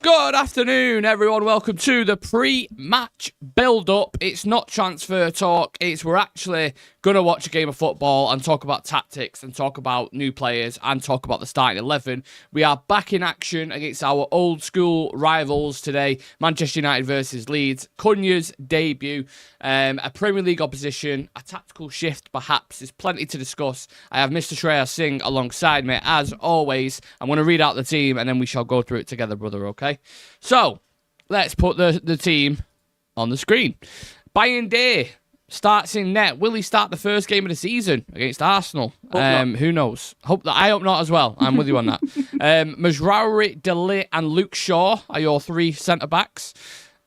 Good afternoon, everyone. Welcome to the pre-match build-up. It's not transfer talk. We're actually going to watch a game of football and talk about tactics and talk about new players and talk about the starting 11. We are back in action against our old-school rivals today, Manchester United versus Leeds. CUNHA's debut, a Premier League opposition, a tactical shift perhaps. There's plenty to discuss. I have Mr. Shreyas Singh alongside me, as always. I'm going to read out the team and then we shall go through it together, brother, okay? So, let's put the team on the screen. Bayern Day starts in net. Will he start the first game of the season against Arsenal? Who knows? I hope not as well. I'm with you on that. Mazraoui, De Ligt and Luke Shaw are your three centre-backs.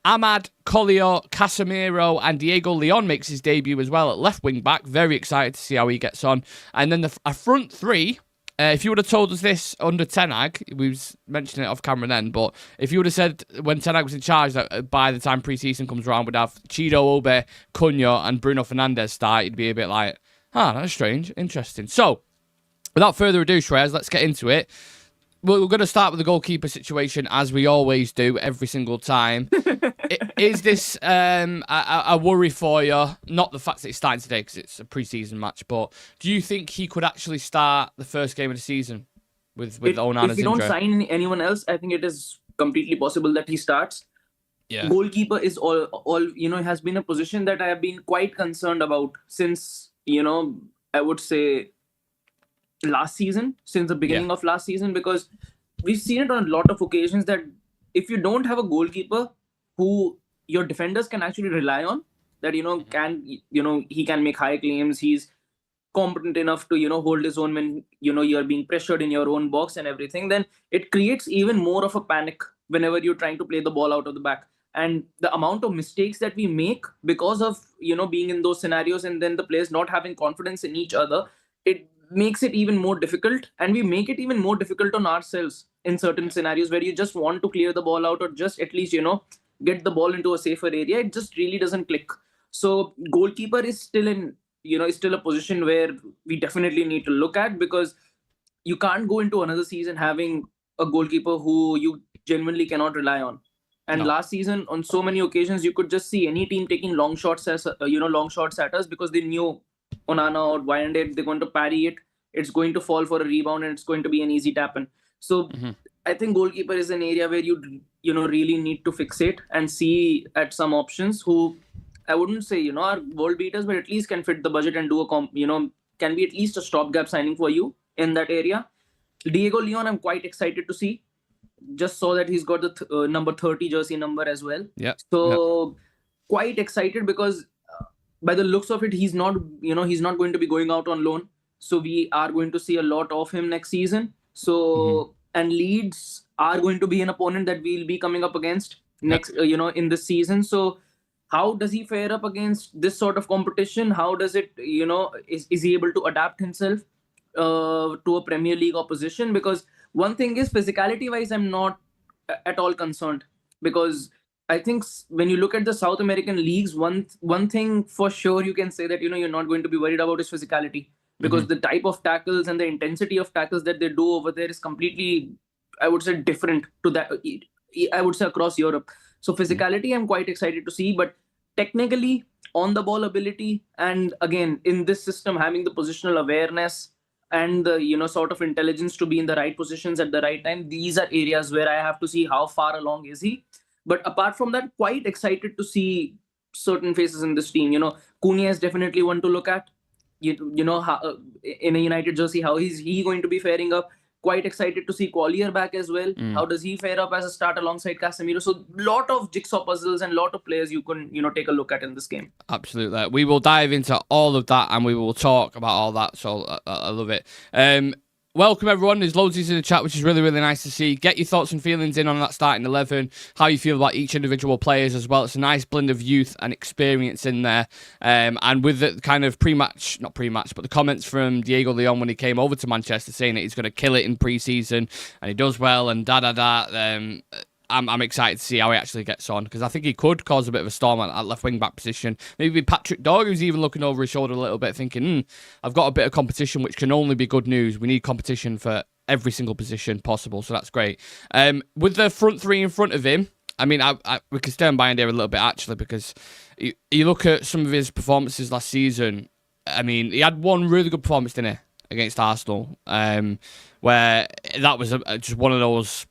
Ahmad, Collier, Casemiro and Diego Leon makes his debut as well at left wing-back. Very excited to see how he gets on. And then a front three. If you would have told us this under Ten Hag, we was mentioning it off camera then, but if you would have said when Ten Hag was in charge that by the time pre-season comes around, we'd have Chido Obe, Cunha and Bruno Fernandes start, you'd be a bit like, that's strange, interesting. So, without further ado, Shreyas, let's get into it. We're going to start with the goalkeeper situation, as we always do every single time. Is this a worry for you? Not the fact that he's starting today because it's a pre-season match, but do you think he could actually start the first game of the season with Onana's injury? If you don't sign anyone else, I think it is completely possible that he starts. Yeah. Goalkeeper is all has been a position that I have been quite concerned about since, I would say last season, since the beginning of last season, because we've seen it on a lot of occasions that if you don't have a goalkeeper who your defenders can actually rely on, that he can make high claims, he's competent enough to hold his own when you're being pressured in your own box and everything, then it creates even more of a panic whenever you're trying to play the ball out of the back. And the amount of mistakes that we make because of being in those scenarios and then the players not having confidence in each other, it makes it even more difficult, and we make it even more difficult on ourselves in certain scenarios where you just want to clear the ball out or just at least get the ball into a safer area. It just really doesn't click. So goalkeeper is still a position where we definitely need to look at, because you can't go into another season having a goalkeeper who you genuinely cannot rely on. And last season, on so many occasions, you could just see any team taking long shots at us because they knew Onana or Bayern, they're going to parry it. It's going to fall for a rebound and it's going to be an easy tap in. So I think goalkeeper is an area where you really need to fixate and see at some options who I wouldn't say are world beaters, but at least can fit the budget and do can be at least a stopgap signing for you in that area. Diego Leon, I'm quite excited to see. Just saw that he's got the number 30 jersey number as well. Yeah. So quite excited because by the looks of it, he's not going to be going out on loan. So we are going to see a lot of him next season. So and Leeds are going to be an opponent that we'll be coming up against next, in this season. So how does he fare up against this sort of competition? How does it, is he able to adapt himself to a Premier League opposition? Because one thing is, physicality wise, I'm not at all concerned, because I think when you look at the South American leagues, one thing for sure you can say that you're not going to be worried about is physicality, because the type of tackles and the intensity of tackles that they do over there is completely, I would say, different to that, I would say, across Europe. So physicality, I'm quite excited to see, but technically, on the ball ability, and again, in this system, having the positional awareness and the sort of intelligence to be in the right positions at the right time, these are areas where I have to see how far along is he. But apart from that, quite excited to see certain faces in this team. CUNHA is definitely one to look at. How, in a United jersey, how is he going to be faring up? Quite excited to see Collier back as well. How does he fare up as a start alongside Casemiro? So lot of jigsaw puzzles and lot of players you can take a look at in this game. Absolutely. We will dive into all of that and we will talk about all that. So I love it. Welcome everyone. There's loads of these in the chat, which is really, really nice to see. Get your thoughts and feelings in on that starting 11, how you feel about each individual players as well. It's a nice blend of youth and experience in there. And with the kind of not pre-match, but the comments from Diego Leon when he came over to Manchester saying that he's going to kill it in pre-season and he does well and I'm excited to see how he actually gets on, because I think he could cause a bit of a storm at left wing back position. Maybe Patrick Dog, who's even looking over his shoulder a little bit, thinking, I've got a bit of competition, which can only be good news. We need competition for every single position possible. So that's great. With the front three in front of him, I mean, we can stay on Bayern there a little bit, actually, because you look at some of his performances last season. I mean, he had one really good performance, didn't he, against Arsenal, where that was just one of those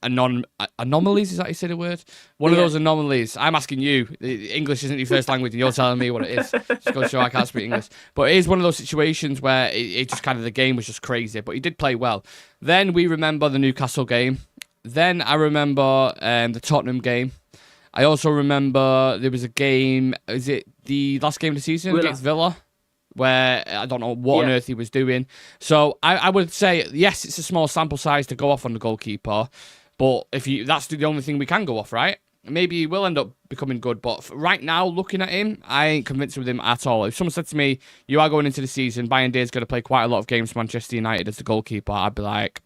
anomalies. Is that how you say the word? One of those anomalies. I'm asking you. English isn't your first language, and you're telling me what it is. Just go show I can't speak English. But it is one of those situations where it just kind of, the game was just crazy. But he did play well. Then we remember the Newcastle game. Then I remember the Tottenham game. I also remember there was a game. Is it the last game of the season against Villa? Where I don't know what on earth he was doing. So I would say, yes, it's a small sample size to go off on the goalkeeper. But that's the only thing we can go off, right? Maybe he will end up becoming good. But right now, looking at him, I ain't convinced with him at all. If someone said to me, you are going into the season, Bayern Day is going to play quite a lot of games for Manchester United as the goalkeeper, I'd be like,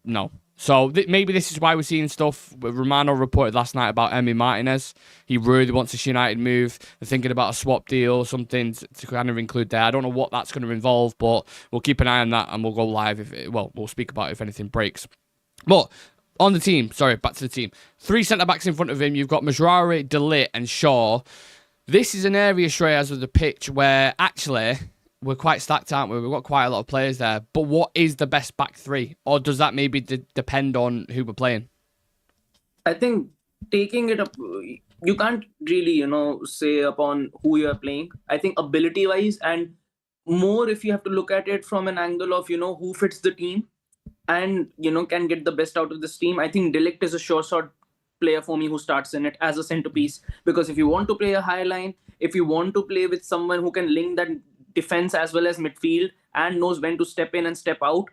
no. So maybe this is why we're seeing stuff. Romano reported last night about Emi Martinez. He really wants a United move. They're thinking about a swap deal or something to kind of include there. I don't know what that's going to involve, but we'll keep an eye on that and we'll go live. We'll speak about it if anything breaks. But on the team, back to the team. 3 centre-backs in front of him. You've got Mazraoui, De Ligt and Shaw. This is an area, Shreyas, of the pitch where actually we're quite stacked, aren't we? We've got quite a lot of players there. But what is the best back three? Or does that maybe depend on who we're playing? I think taking it up, you can't really, say upon who you're playing. I think ability-wise and more if you have to look at it from an angle of, who fits the team and, can get the best out of this team. I think De Ligt is a sure shot player for me who starts in it as a centerpiece. Because if you want to play a high line, if you want to play with someone who can link that defense as well as midfield and knows when to step in and step out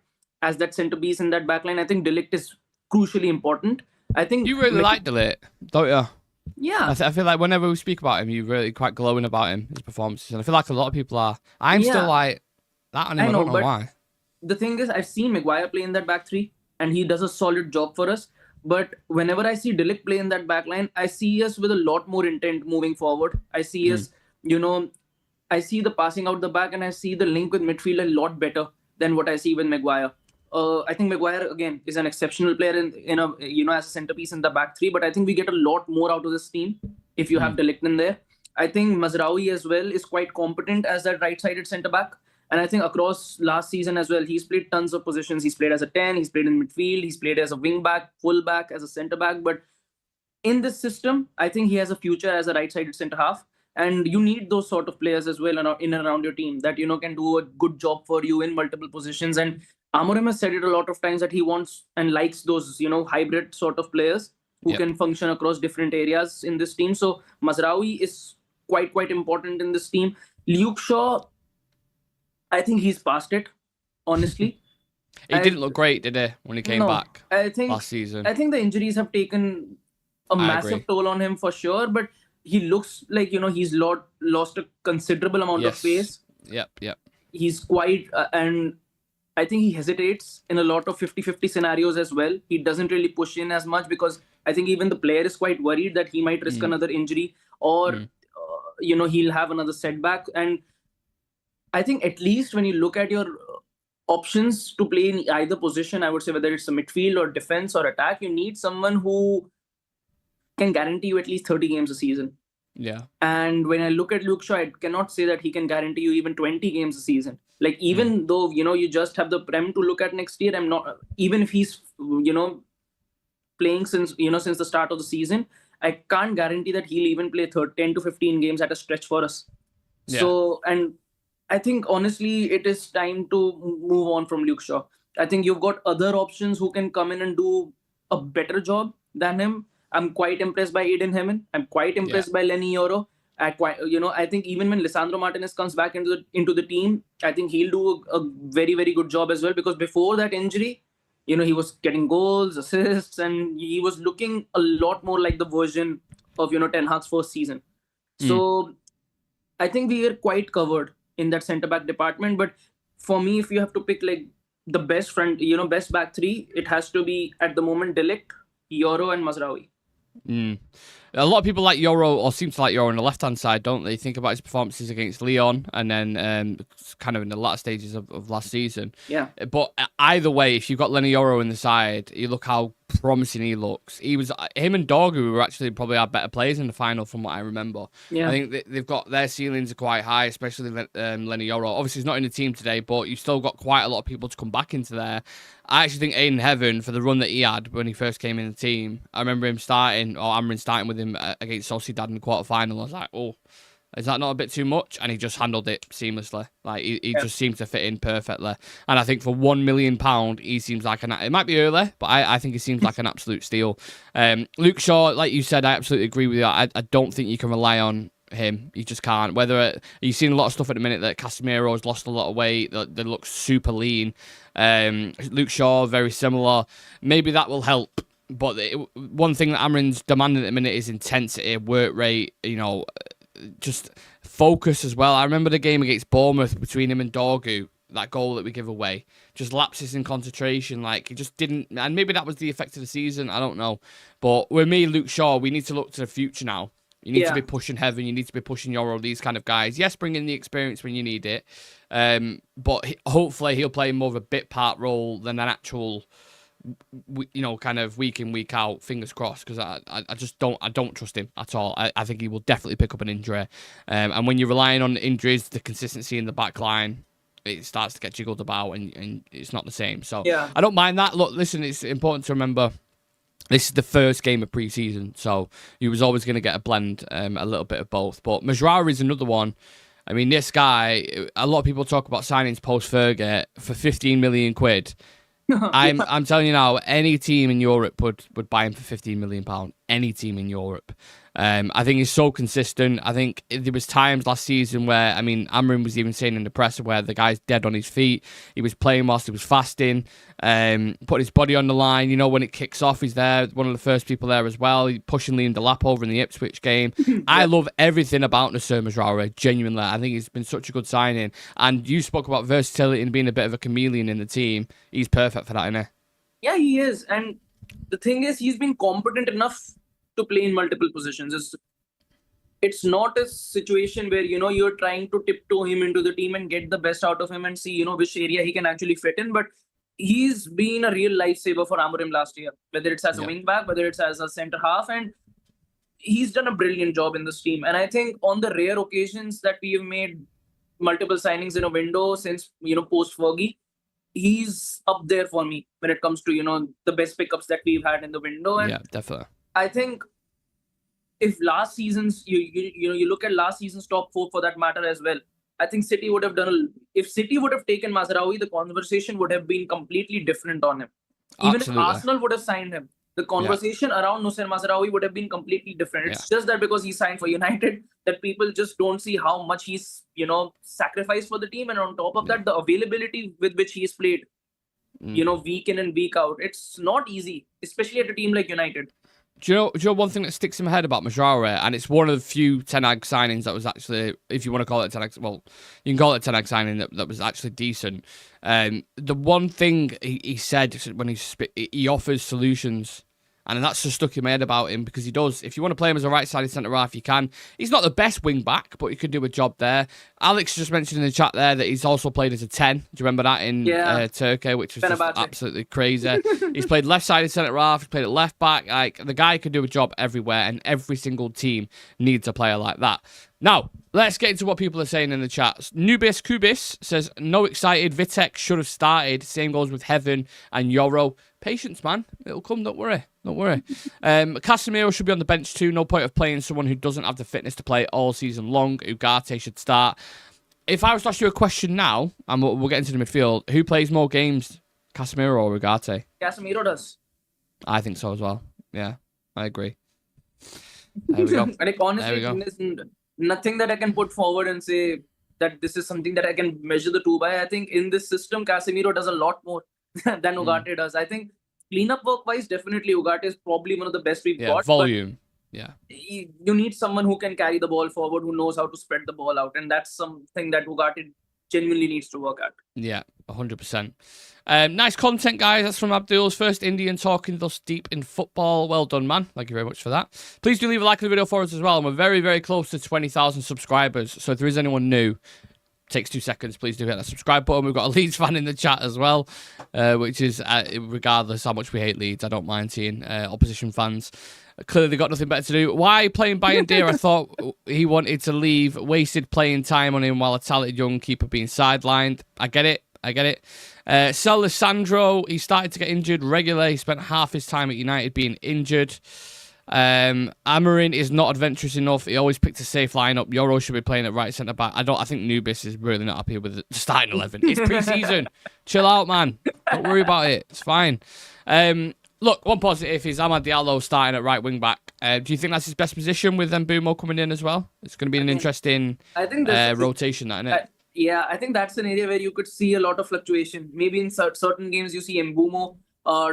as that centerpiece in that backline, I think De Ligt is crucially important. I think you really like De Ligt, don't you? Yeah. I feel like whenever we speak about him, you're really quite glowing about him, his performances. And I feel like a lot of people are. I'm still like that on him. I don't know why. The thing is, I've seen Maguire play in that back three and he does a solid job for us. But whenever I see De Ligt play in that backline, I see us with a lot more intent moving forward. I see us, I see the passing out the back and I see the link with midfield a lot better than what I see with Maguire. I think Maguire, again, is an exceptional player in a, as a centerpiece in the back three, but I think we get a lot more out of this team if you have De Ligt in there. I think Mazraoui as well is quite competent as that right-sided centre-back. And I think across last season as well, he's played tons of positions. He's played as a 10, he's played in midfield, he's played as a wing-back, full-back, as a centre-back. But in this system, I think he has a future as a right-sided centre-half. And you need those sort of players as well in and around your team that, can do a good job for you in multiple positions. And Amorim has said it a lot of times that he wants and likes those, hybrid sort of players who can function across different areas in this team. So Mazraoui is quite important in this team. Luke Shaw, I think he's past it, honestly. He didn't look great, did he, when he came back last season? I think the injuries have taken a massive toll on him for sure, but he looks like, he's lost a considerable amount of pace. Yep. He's quite, and I think he hesitates in a lot of 50-50 scenarios as well. He doesn't really push in as much because I think even the player is quite worried that he might risk another injury or, he'll have another setback. And I think at least when you look at your options to play in either position, I would say whether it's a midfield or defense or attack, you need someone who can guarantee you at least 30 games a season. Yeah. And when I look at Luke Shaw, I cannot say that he can guarantee you even 20 games a season. Like, even though, you just have the Prem to look at next year, even if he's, playing since the start of the season, I can't guarantee that he'll even play 10 to 15 games at a stretch for us. Yeah. So, and I think, honestly, it is time to move on from Luke Shaw. I think you've got other options who can come in and do a better job than him. I'm quite impressed by Eden Hemen. I'm quite impressed by Lenny Yoro. I think even when Lisandro Martinez comes back into the team, I think he'll do a very, very good job as well. Because before that injury, he was getting goals, assists, and he was looking a lot more like the version of, Ten Hag's first season. So I think we are quite covered in that centre-back department. But for me, if you have to pick like the best best back three, it has to be at the moment De Ligt, Yoro and Mazraoui. A lot of people like Euro, or seem to like Euro on the left-hand side, don't they? Think about his performances against Lyon and then kind of in the latter stages of last season. Yeah. But either way, if you've got Lenny Euro in the side, you look how promising he looks. Him and Dorgu were actually probably our better players in the final from what I remember. Yeah. I think they've got their ceilings are quite high, especially Lenny Euro. Obviously, he's not in the team today, but you've still got quite a lot of people to come back into there. I actually think Aiden Heaven, for the run that he had when he first came in the team, I remember him starting, or Amrin starting with him against Sociedad in the quarterfinal. I was like, oh, is that not a bit too much? And he just handled it seamlessly. Like he just seemed to fit in perfectly. And I think for £1 million, he seems like it might be early, but I think he seems like an absolute steal. Luke Shaw, like you said, I absolutely agree with you. I don't think you can rely on him. You just can't. You've seen a lot of stuff at the minute that Casemiro's lost a lot of weight, that looks super lean. Luke Shaw, very similar. Maybe that will help. But one thing that Amrin's demanding at the minute is intensity, work rate, just focus as well. I remember the game against Bournemouth between him and Dorgu, that goal that we give away. Just lapses in concentration, like he just didn't, and maybe that was the effect of the season, I don't know. But with me, Luke Shaw, we need to look to the future now. You need to be pushing Heaven, you need to be pushing Euro, these kind of guys. Yes, bring in the experience when you need it, but hopefully he'll play more of a bit part role than an actual, kind of week in, week out, fingers crossed, because I just don't trust him at all. I think he will definitely pick up an injury. And when you're relying on injuries, the consistency in the back line, it starts to get jiggled about and it's not the same. So I don't mind that. Look, listen, it's important to remember this is the first game of pre-season, so you was always going to get a blend, a little bit of both. But Majraoui is another one. I mean, this guy, a lot of people talk about signings post-Fergie for 15 million quid. I'm telling you now, any team in Europe would buy him for £15 million. Any team in Europe. I think he's so consistent. I think there was times last season where, I mean, Amrin was even saying in the press where the guy's dead on his feet. He was playing whilst he was fasting, put his body on the line. When it kicks off, he's there. One of the first people there as well. He's pushing Liam Delap over in the Ipswich game. I love everything about Nasser Majraoui, genuinely. I think he's been such a good signing. And you spoke about versatility and being a bit of a chameleon in the team. He's perfect for that, isn't he? Yeah, he is. And the thing is, he's been competent enough to play in multiple positions. It's not a situation where you're trying to tiptoe him into the team and get the best out of him and see which area he can actually fit in. But he's been a real lifesaver for Amorim last year, whether it's as a wing back, whether it's as a centre half, and he's done a brilliant job in this team. And I think on the rare occasions that we have made multiple signings in a window since post Fergie, he's up there for me when it comes to the best pickups that we've had in the window. And yeah, definitely. I think if last season's you look at last season's top four for that matter as well, I think City would have if City would have taken Mazraoui, the conversation would have been completely different on him. Even if Arsenal would have signed him, the conversation around Noussair Mazraoui would have been completely different. It's just that because he signed for United, that people just don't see how much he's sacrificed for the team, and on top of that, the availability with which he's played, week in and week out. It's not easy, especially at a team like United. Do you know one thing that sticks in my head about Majraoui, and it's one of the few Ten Hag signings that was actually, if you want to call it a Ten Hag, well, you can call it a Ten Hag signing that was actually decent. The one thing he said when he offers solutions, and that's just stuck in my head about him, because he does. If you want to play him as a right-sided centre-half, you can. He's not the best wing-back, but he could do a job there. Alex just mentioned in the chat there that he's also played as a 10. Do you remember that in Turkey, which was just absolutely crazy. He's played left-sided centre-half, he's played at left-back. Like, the guy could do a job everywhere, and every single team needs a player like that. Now, let's get into what people are saying in the chat. Nubis Kubis says, no excited, Vitek should have started. Same goes with Heaven and Euro. Patience, man. It'll come, don't worry. Don't worry. Casemiro should be on the bench too. No point of playing someone who doesn't have the fitness to play all season long. Ugarte should start. If I was to ask you a question now, and we'll get into the midfield, who plays more games, Casemiro or Ugarte? Casemiro does. I think so as well. Yeah, I agree. There we go. And honestly, there's nothing that I can put forward and say that this is something that I can measure the two by. I think in this system, Casemiro does a lot more than Ugarte does. I think cleanup work-wise, definitely Ugarte is probably one of the best we've got. Volume. Yeah. You need someone who can carry the ball forward, who knows how to spread the ball out. And that's something that Ugarte genuinely needs to work at. Yeah, 100%. Nice content, guys. That's from Abdul's first Indian talking thus deep in football. Well done, man. Thank you very much for that. Please do leave a like on the video for us as well. And we're very, very close to 20,000 subscribers. So if there is anyone new, takes 2 seconds, please do hit that subscribe button. We've got a Leeds fan in the chat as well, which is, regardless how much we hate Leeds, I don't mind seeing opposition fans. Clearly they got nothing better to do. Why playing Bayern Deer? I thought he wanted to leave. Wasted playing time on him while a talented young keeper being sidelined. I get it. Sel Lissandro, he started to get injured regularly. He spent half his time at United being injured. Amarin is not adventurous enough. He always picked a safe lineup. Yoro should be playing at right centre back. I think Nubis is really not happy with the starting 11. It's pre-season. Chill out, man. Don't worry about it. It's fine. Look, one positive is Amad Diallo starting at right wing back. Do you think that's his best position with Mbumo coming in as well? It's going to be an interesting rotation, that, isn't it? Yeah, I think that's an area where you could see a lot of fluctuation. Maybe in certain games you see Mbumo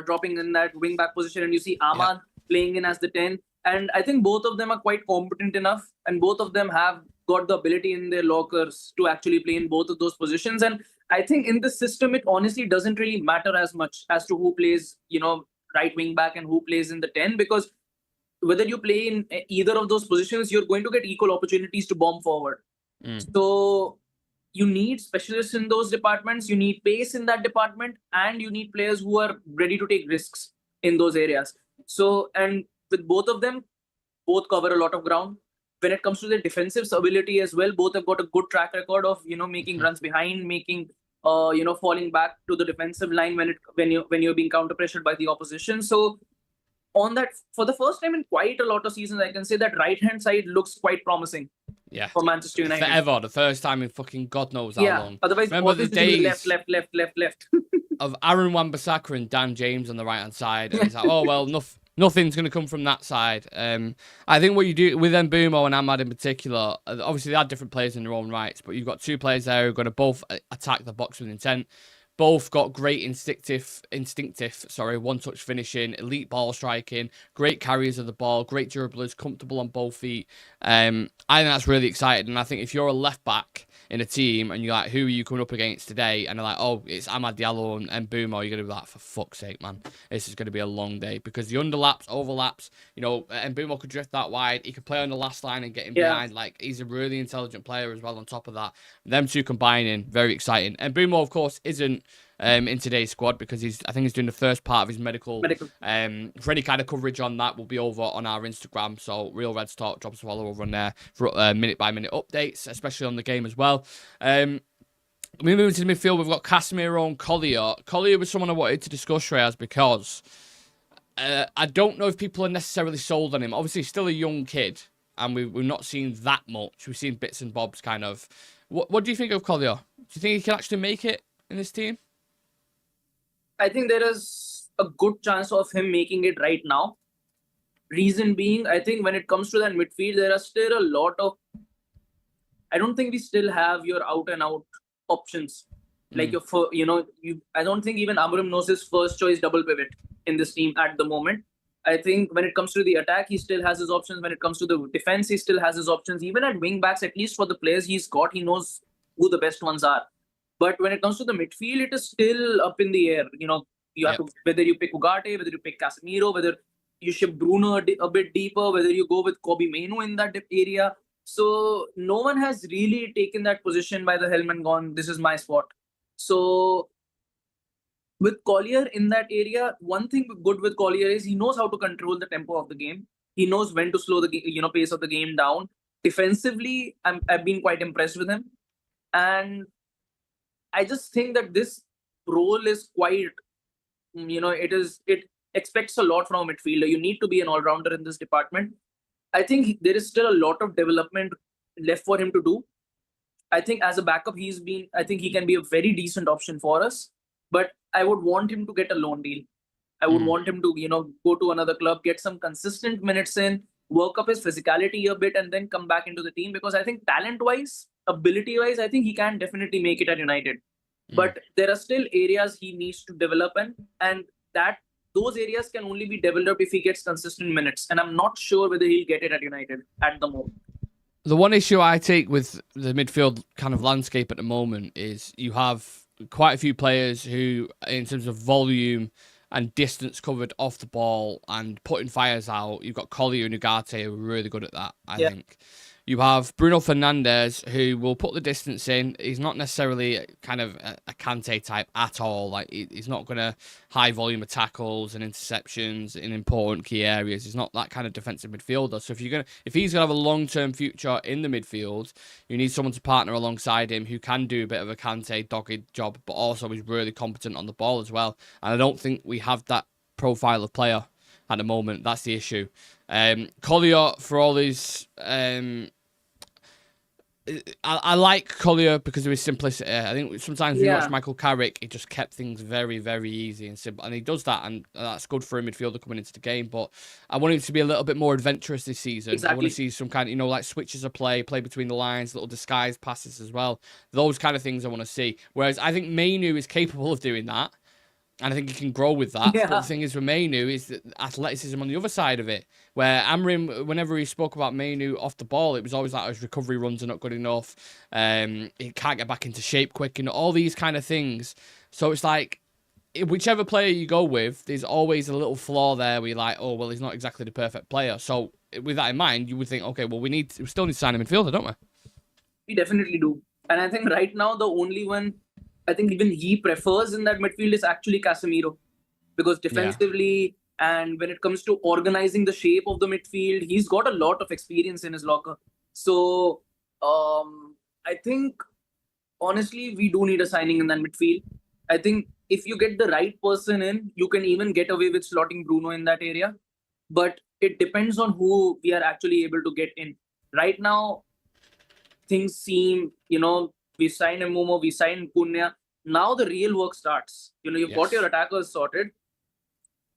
dropping in that wing back position, and you see Amad playing in as the 10. And I think both of them are quite competent enough, and both of them have got the ability in their lockers to actually play in both of those positions. And I think in this system, it honestly doesn't really matter as much as to who plays, right wing back and who plays in the 10, because whether you play in either of those positions, you're going to get equal opportunities to bomb forward. So you need specialists in those departments, you need pace in that department, and you need players who are ready to take risks in those areas. So, and with both of them, both cover a lot of ground. When it comes to their defensive ability as well, both have got a good track record of, making runs behind, making, falling back to the defensive line when you're being counter pressured by the opposition. So on that, for the first time in quite a lot of seasons, I can say that right-hand side looks quite promising. Yeah, for Manchester United. Forever, the first time in fucking God knows how long. Otherwise, remember the days left. of Aaron Wan-Bissaka and Dan James on the right-hand side. And it's like, oh, well, nothing's going to come from that side. I think what you do with Mbumo and Amad in particular, obviously they are different players in their own rights, but you've got two players there who are going to both attack the box with intent. Both got great instinctive, one-touch finishing, elite ball striking, great carriers of the ball, great dribblers, comfortable on both feet. I think that's really exciting. And I think if you're a left-back in a team and you're like, who are you coming up against today? And they're like, oh, it's Amad Diallo and Mbumo. You're going to be like, for fuck's sake, man. This is going to be a long day. Because the overlaps, Mbumo could drift that wide. He could play on the last line and get him behind. Like, he's a really intelligent player as well on top of that. Them two combining, very exciting. And Mbumo, of course, isn't in today's squad because I think he's doing the first part of his medical. For any kind of coverage on that will be over on our Instagram. So Real Reds Talk, drop us a follow over on there for minute by minute updates, especially on the game as well. We move into the midfield. We've got Casemiro and Collier. Collier was someone I wanted to discuss, Shreyas, because I don't know if people are necessarily sold on him. Obviously, he's still a young kid, and we've not seen that much. We've seen bits and bobs, kind of. What do you think of Collier? Do you think he can actually make it in this team? I think there is a good chance of him making it right now. Reason being, I think when it comes to that midfield, there are still a lot of... I don't think we still have your out-and-out options. Like, I don't think even Amram knows his first choice double pivot in this team at the moment. I think when it comes to the attack, he still has his options. When it comes to the defense, he still has his options. Even at wing backs, at least for the players he's got, he knows who the best ones are. But when it comes to the midfield, it is still up in the air. You have to, whether you pick Ugarte, whether you pick Casemiro, whether you ship Bruno a bit deeper, whether you go with Kobe Mainoo in that area. So no one has really taken that position by the helm and gone, this is my spot. So with Collier in that area, one thing good with Collier is he knows how to control the tempo of the game. He knows when to slow the pace of the game down. Defensively, I've been quite impressed with him. And I just think that this role is quite, it expects a lot from a midfielder. You need to be an all-rounder in this department. I think there is still a lot of development left for him to do. I think as a backup, I think he can be a very decent option for us. But I would want him to get a loan deal. I would want him to, go to another club, get some consistent minutes in, work up his physicality a bit, and then come back into the team. Because I think talent-wise, ability-wise, I think he can definitely make it at United. But there are still areas he needs to develop in, and those areas can only be developed if he gets consistent minutes. And I'm not sure whether he'll get it at United at the moment. The one issue I take with the midfield kind of landscape at the moment is you have quite a few players who, in terms of volume and distance covered off the ball and putting fires out, you've got Collier and Ugarte who are really good at that, I think. You have Bruno Fernandes, who will put the distance in. He's not necessarily kind of a Kante type at all. Like, he's not going to high volume of tackles and interceptions in important key areas. He's not that kind of defensive midfielder. So if he's gonna have a long-term future in the midfield, you need someone to partner alongside him who can do a bit of a Kante dogged job, but also is really competent on the ball as well. And I don't think we have that profile of player at the moment. That's the issue. Collier, for all his I like Collier because of his simplicity. I think sometimes when you watch Michael Carrick, he just kept things very, very easy and simple. And he does that, and that's good for a midfielder coming into the game. But I want him to be a little bit more adventurous this season. Exactly. I want to see some kind of, like switches of play between the lines, little disguised passes as well. Those kind of things I want to see. Whereas I think Mainu is capable of doing that. And I think he can grow with that. But the thing is with Mainu is the athleticism on the other side of it. Where Amrim, whenever he spoke about Mainu off the ball, it was always like his recovery runs are not good enough. He can't get back into shape quick and all these kind of things. So it's like, whichever player you go with, there's always a little flaw there where you're like, oh, well, he's not exactly the perfect player. So with that in mind, you would think, okay, well, we still need to sign a midfielder, don't we? We definitely do. And I think right now, the only one I think even he prefers in that midfield is actually Casemiro, because defensively and when it comes to organizing the shape of the midfield, he's got a lot of experience in his locker. So I think honestly we do need a signing in that midfield. I think if you get the right person in, you can even get away with slotting Bruno in that area. But it depends on who we are actually able to get in. Right now, things seem, we signed Mbeumo, we signed CUNHA. Now the real work starts. You've got your attackers sorted.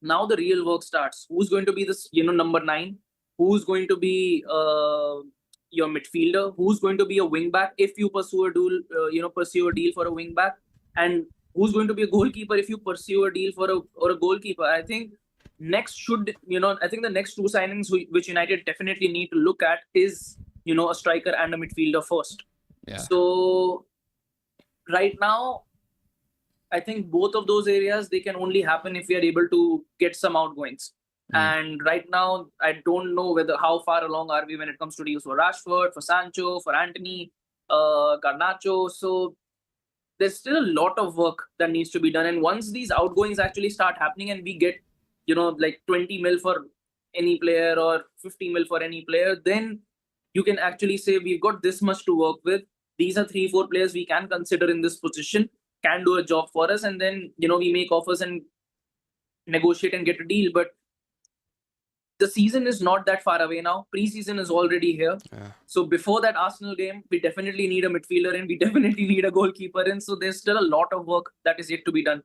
Now the real work starts. Who's going to be this, number 9? Who's going to be your midfielder? Who's going to be a wing back if you pursue a deal for a wing back? And who's going to be a goalkeeper if you pursue a deal for a goalkeeper? I think I think the next 2 signings which United definitely need to look at is, a striker and a midfielder first. Yeah. So right now, I think both of those areas, they can only happen if we are able to get some outgoings. And right now, I don't know how far along are we when it comes to deals for Rashford, for Sancho, for Anthony, Garnacho. So there's still a lot of work that needs to be done. And once these outgoings actually start happening and we get, like 20 mil for any player or 50 mil for any player, then you can actually say we've got this much to work with. These are 3-4 players we can consider in this position, can do a job for us, and then we make offers and negotiate and get a deal. But the season is not that far away now. Preseason is already here. So before that Arsenal game, we definitely need a midfielder in, we definitely need a goalkeeper in. So there's still a lot of work that is yet to be done.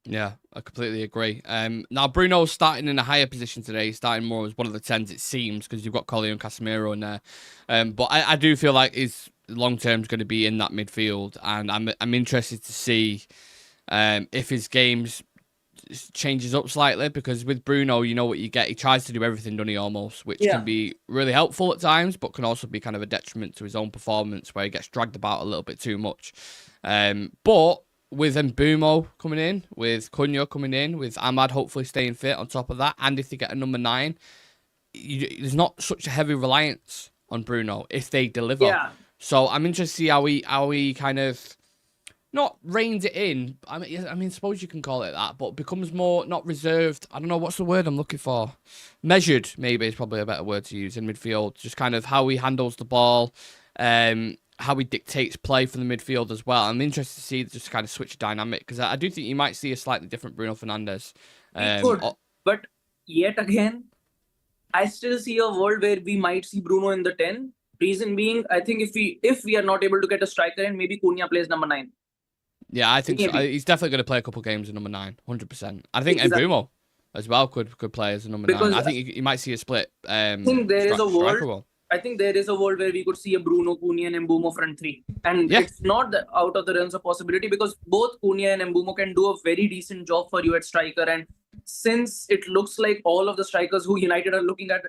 Yeah, I completely agree. Now Bruno's starting in a higher position today. He's starting more as one of the 10s, it seems, because you've got Collier and Casemiro in there. But I do feel like his long term is going to be in that midfield, and I'm interested to see if his games changes up slightly, because with Bruno, you know what you get. He tries to do everything, doesn't he, almost, which can be really helpful at times, but can also be kind of a detriment to his own performance, where he gets dragged about a little bit too much. But with Mbeumo coming in, with CUNHA coming in, with Ahmad hopefully staying fit on top of that, and if they get a number 9, there's not such a heavy reliance on Bruno if they deliver. Yeah. So I'm interested to see how he kind of not reins it in. I mean, suppose you can call it that, but becomes more not reserved. I don't know what's the word I'm looking for. Measured, maybe, is probably a better word to use in midfield. Just kind of how he handles the ball, how he dictates play for the midfield as well. I'm interested to see just kind of switch dynamic, because I do think you might see a slightly different Bruno Fernandes. But yet again, I still see a world where we might see Bruno in the 10. Reason being, I think if we are not able to get a striker in, maybe CUNHA plays number 9. Yeah, I think so. He's definitely going to play a couple games in number 9, 100%. I think Mbeumo as well could play as a number 9. I think you might see a split. I think there is a world where we could see a Bruno, CUNHA, and Mbeumo front 3. And it's not out of the realms of possibility, because both CUNHA and Mbeumo can do a very decent job for you at striker. And since it looks like all of the strikers who United are looking at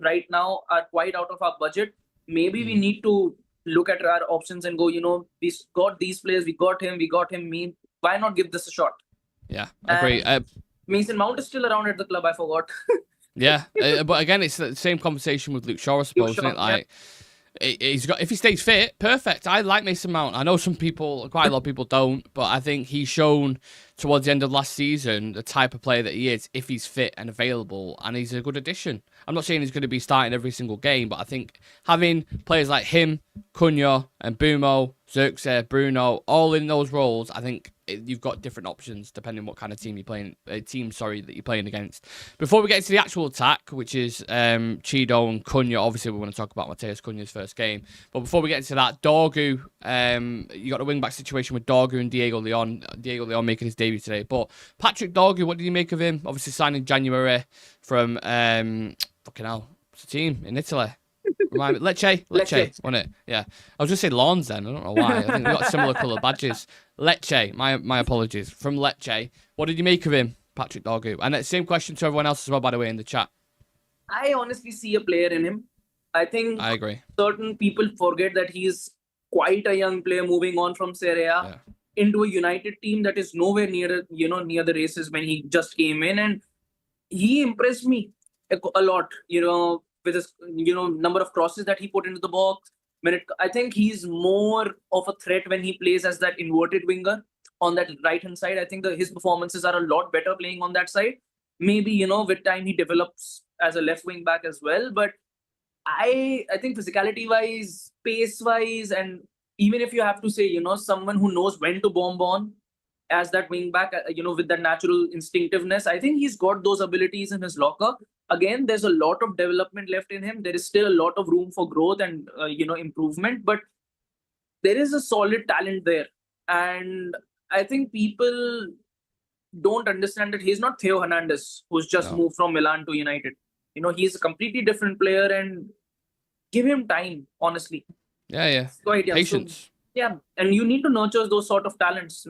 right now are quite out of our budget, maybe we need to look at our options and go, we got these players, we got him, why not give this a shot? Yeah, I agree. Mason Mount is still around at the club, I forgot. Yeah, but again, it's the same conversation with Luke Shaw, I suppose, isn't it? Like, he's got, if he stays fit, perfect. I like Mason Mount. I know some people, quite a lot of people don't, but I think he's shown towards the end of last season the type of player that he is if he's fit and available, and he's a good addition. I'm not saying he's going to be starting every single game, but I think having players like him, CUNHA, and Bumo, Xerxes, Bruno, all in those roles, I think you've got different options depending on what kind of team you're playing. That you're playing against. Before we get into the actual attack, which is Chido and CUNHA, obviously we want to talk about Mateus Cunha's first game. But before we get into that, Dorgu, you got the wing back situation with Dorgu and Diego Leon. Diego Leon making his debut today. But Patrick Dorgu, what did you make of him? Obviously signed in January from fucking hell, it's a team in Italy. Remind me, Lecce, wasn't it? Yeah, I was just saying Lawns then. I don't know why. I think we got similar colour badges. Lecce, my apologies. From Lecce, what did you make of him, Patrick Dorgu? And that same question to everyone else as well, by the way, in the chat. I honestly see a player in him. I think I agree. Certain people forget that he's quite a young player moving on from Serie A into a United team that is nowhere near the races when he just came in, and he impressed me a lot. With his number of crosses that he put into the box. I think he's more of a threat when he plays as that inverted winger on that right hand side. I think his performances are a lot better playing on that side. Maybe with time he develops as a left wing back as well. But I think physicality wise, pace wise, and even if you have to say someone who knows when to bomb on as that wing back, with that natural instinctiveness, I think he's got those abilities in his locker. Again, there's a lot of development left in him. There is still a lot of room for growth and improvement, but there is a solid talent there. And I think people don't understand that he's not Theo Hernandez, who's just moved from Milan to United. He's a completely different player, and give him time, honestly. Yeah. Patience. So, and you need to nurture those sort of talents,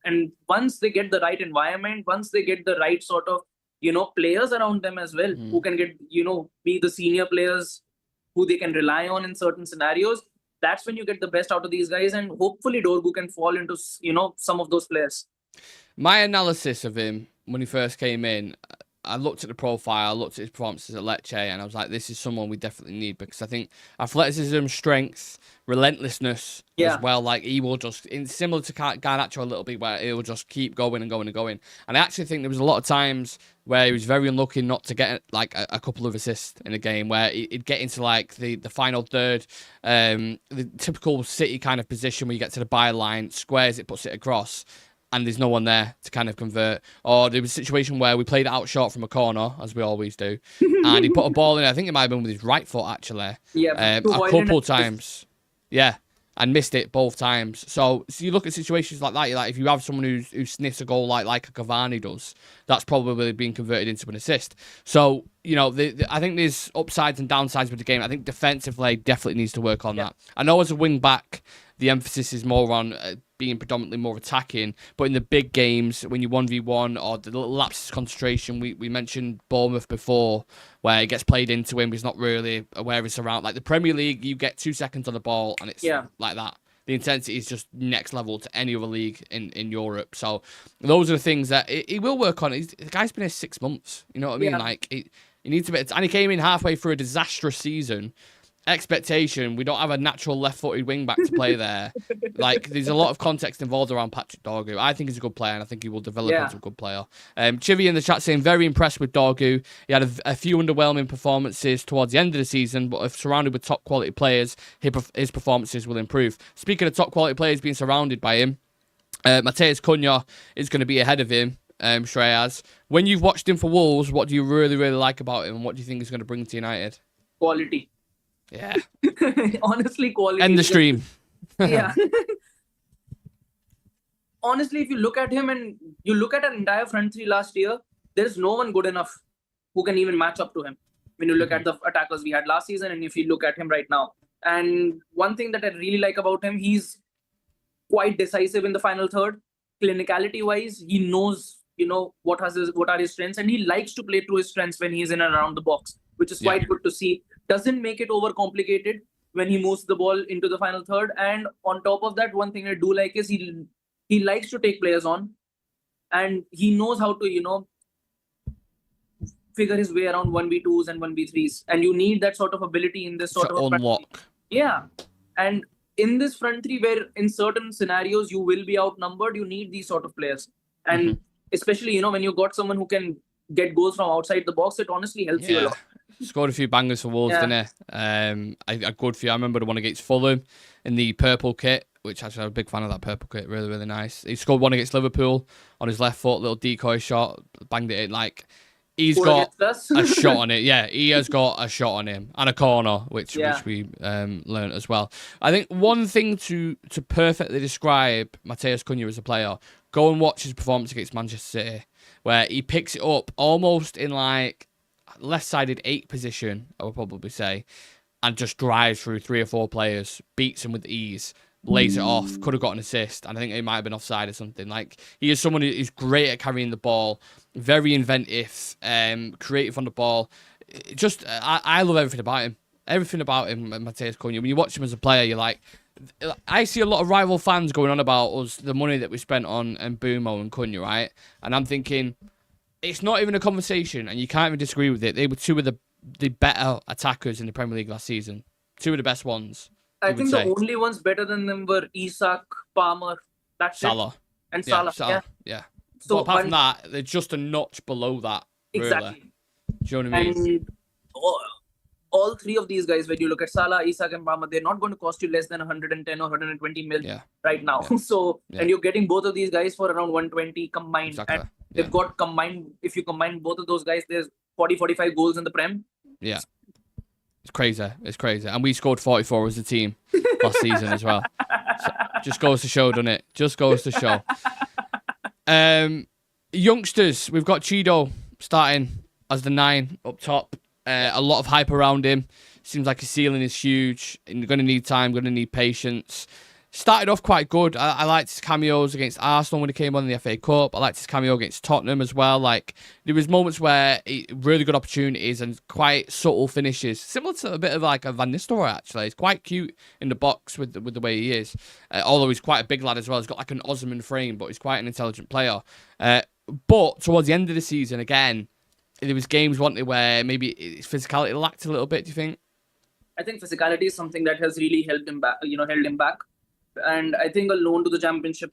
and once they get the right environment, once they get the right sort of players around them as well, who can get be the senior players who they can rely on in certain scenarios, that's when you get the best out of these guys, and hopefully Dorgu can fall into some of those players. My analysis of him when he first came in, I looked at the profile, I looked at his performances at Lecce, and I was like, this is someone we definitely need, because I think athleticism, strength, relentlessness as well. Like, he will just, similar to Garnacho a little bit, where he will just keep going and going and going. And I actually think there was a lot of times where he was very unlucky not to get like a couple of assists in a game, where he'd get into like the final third, the typical City kind of position where you get to the byline, squares it, puts it across, and there's no one there to kind of convert. Or there was a situation where we played it out short from a corner, as we always do, and he put a ball in, I think it might have been with his right foot, actually. Yeah. A couple times. Yeah. And missed it both times. So you look at situations like that, you're like, if you have someone who sniffs a goal like a Cavani does, that's probably being converted into an assist. So, I think there's upsides and downsides with the game. I think defensively definitely needs to work on that. I know as a wing back, the emphasis is more on being predominantly more attacking, but in the big games, when you 1v1 or the little lapses of concentration, we mentioned Bournemouth before, where it gets played into him, he's not really aware of his surround. Like the Premier League, you get 2 seconds on the ball, and it's like that. The intensity is just next level to any other league in Europe. So those are the things that he will work on. The guy's been here 6 months. You know what I mean? Yeah. Like, he needs a bit, and he came in halfway through a disastrous season. Expectation, we don't have a natural left-footed wing-back to play there. Like, there's a lot of context involved around Patrick Dorgu. I think he's a good player, and I think he will develop into a good player. Chivy in the chat saying, very impressed with Dorgu. He had a few underwhelming performances towards the end of the season, but if surrounded with top-quality players, his performances will improve. Speaking of top-quality players being surrounded by him, Mateus Cunha is going to be ahead of him, Shreyas. When you've watched him for Wolves, what do you really, really like about him, and what do you think he's going to bring to United? Quality. Yeah. Honestly, quality. End the stream. Yeah. Honestly, if you look at him and you look at our entire front three last year, there's no one good enough who can even match up to him. When you look at the attackers we had last season, and if you look at him right now. And one thing that I really like about him, he's quite decisive in the final third. Clinicality-wise, he knows, what are his strengths, and he likes to play to his strengths when he's in and around the box, which is quite good to see. Doesn't make it overcomplicated. when he moves the ball into the final third. And on top of that, one thing I do like is he likes to take players on, and he knows how to figure his way around 1v2s and 1v3s, and you need that sort of ability in this sort To of unlock. Yeah, and in this front three, where in certain scenarios you will be outnumbered, you need these sort of players, and especially when you got someone who can get goals from outside the box, it honestly helps you a lot. Scored a few bangers for Wolves, didn't he? A good few. I remember the one against Fulham in the purple kit, which actually I'm a big fan of that purple kit. Really, really nice. He scored one against Liverpool on his left foot, little decoy shot, banged it in. Like, he's got a shot on it. Yeah, he has got a shot on him and a corner, which we learned as well. I think one thing to perfectly describe Matheus Cunha as a player, go and watch his performance against Manchester City, where he picks it up almost in like left-sided 8 position, I would probably say, and just drives through 3 or 4 players, beats him with ease, lays it off, could have got an assist, and I think it might have been offside or something. Like, he is someone who's great at carrying the ball, very inventive, creative on the ball. Just, I love everything about him. Everything about him, Matheus Cunha. When you watch him as a player, you're like, I see a lot of rival fans going on about us, the money that we spent on Mbeumo and Cunha, right? And I'm thinking, it's not even a conversation, and you can't even disagree with it. They were 2 of the better attackers in the Premier League last season. 2 of the best ones. I think the only ones better than them were Isak, Palmer, that's Salah. It. And Salah. Salah. Yeah. So apart from that, they're just a notch below that. Exactly. Really. Do you know what I mean? And all 3 of these guys, when you look at Salah, Isak, and Palmer, they're not going to cost you less than 110 or 120 million right now. So, and you're getting both of these guys for around 120 combined. Exactly. And they've got combined, if you combine both of those guys, there's 40-45 goals in the Prem. Yeah. It's crazy. It's crazy. And we scored 44 as a team last season as well. So, just goes to show, doesn't it? Just goes to show. Youngsters, we've got Chido starting as the 9 up top. A lot of hype around him. Seems like his ceiling is huge. You're going to need time, going to need patience. Started off quite good. I liked his cameos against Arsenal when he came on in the FA Cup. I liked his cameo against Tottenham as well. Like, there was moments where really good opportunities and quite subtle finishes, similar to a bit of like a Van Nistelrooy. Actually, he's quite cute in the box with the way he is. Although he's quite a big lad as well. He's got like an Osman frame, but he's quite an intelligent player. But towards the end of the season, again, there was games where maybe his physicality lacked a little bit. Do you think? I think physicality is something that has really held him back. Held him back. And I think a loan to the Championship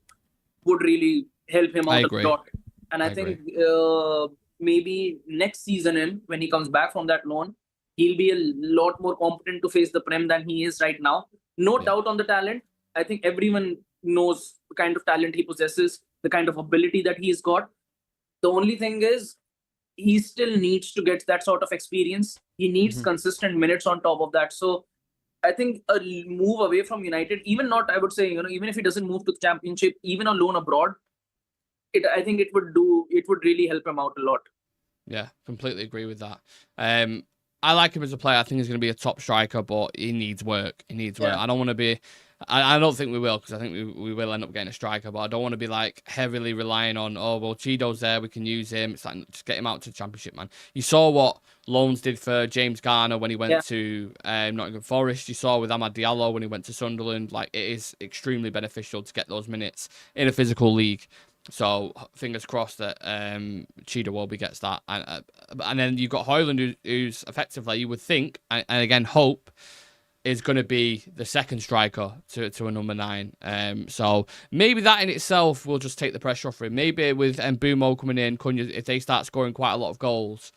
would really help him out a lot. And I think maybe next season when he comes back from that loan, he'll be a lot more competent to face the Prem than he is right now. No doubt on the talent. I think everyone knows the kind of talent he possesses, the kind of ability that he's got. The only thing is, he still needs to get that sort of experience. He needs consistent minutes on top of that. So I think a move away from United, even not, I would say, even if he doesn't move to the Championship, even a loan abroad, I think it would really help him out a lot. Yeah, completely agree with that. I like him as a player. I think he's going to be a top striker, but he needs work. He needs work. I don't want to be... I don't think we will, because I think we will end up getting a striker, but I don't want to be like heavily relying on, Chido's there, we can use him. It's like, just get him out to the Championship, man. You saw what loans did for James Garner when he went to Nottingham Forest. You saw with Amad Diallo when he went to Sunderland. Like, it is extremely beneficial to get those minutes in a physical league. So fingers crossed that Chido Wolby gets that. And then you've got Højlund, who's effectively, you would think, and again, hope, is going to be the second striker to a number 9. So maybe that in itself will just take the pressure off him. Maybe with Mbeumo coming in, Cunha, if they start scoring quite a lot of goals,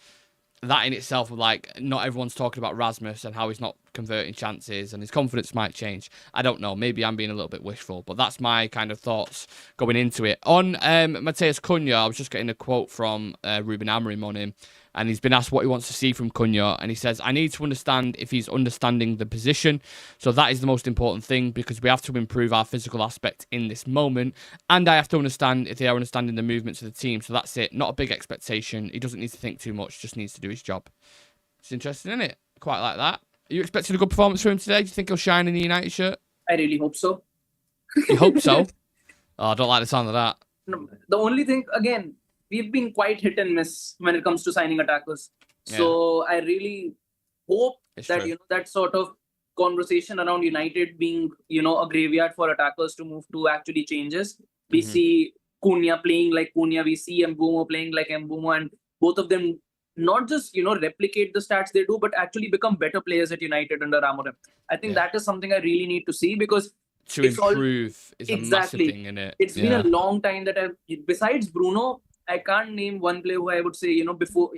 that in itself will, like, not everyone's talking about Rasmus and how he's not converting chances and his confidence might change. I don't know. Maybe I'm being a little bit wishful, but that's my kind of thoughts going into it. On Matheus Cunha, I was just getting a quote from Ruben Amorim on him. And he's been asked what he wants to see from Cunha. And he says, I need to understand if he's understanding the position. So that is the most important thing, because we have to improve our physical aspect in this moment. And I have to understand if they are understanding the movements of the team. So that's it. Not a big expectation. He doesn't need to think too much. Just needs to do his job. It's interesting, isn't it? Quite like that. Are you expecting a good performance from him today? Do you think he'll shine in the United shirt? I really hope so. You hope so? Oh, I don't like the sound of that. No, the only thing, again, we've been quite hit and miss when it comes to signing attackers. So I really hope that, that sort of conversation around United being, a graveyard for attackers to move to actually changes. We Mhm. see CUNHA playing like CUNHA, we see Mbumo playing like Mbumo, and both of them not just, replicate the stats they do, but actually become better players at United under Amorim. I think Yeah. that is something I really need to see, because To it's all improve is a massive exactly. thing, in it. It's been a long time that besides Bruno, I can't name one player who I would say,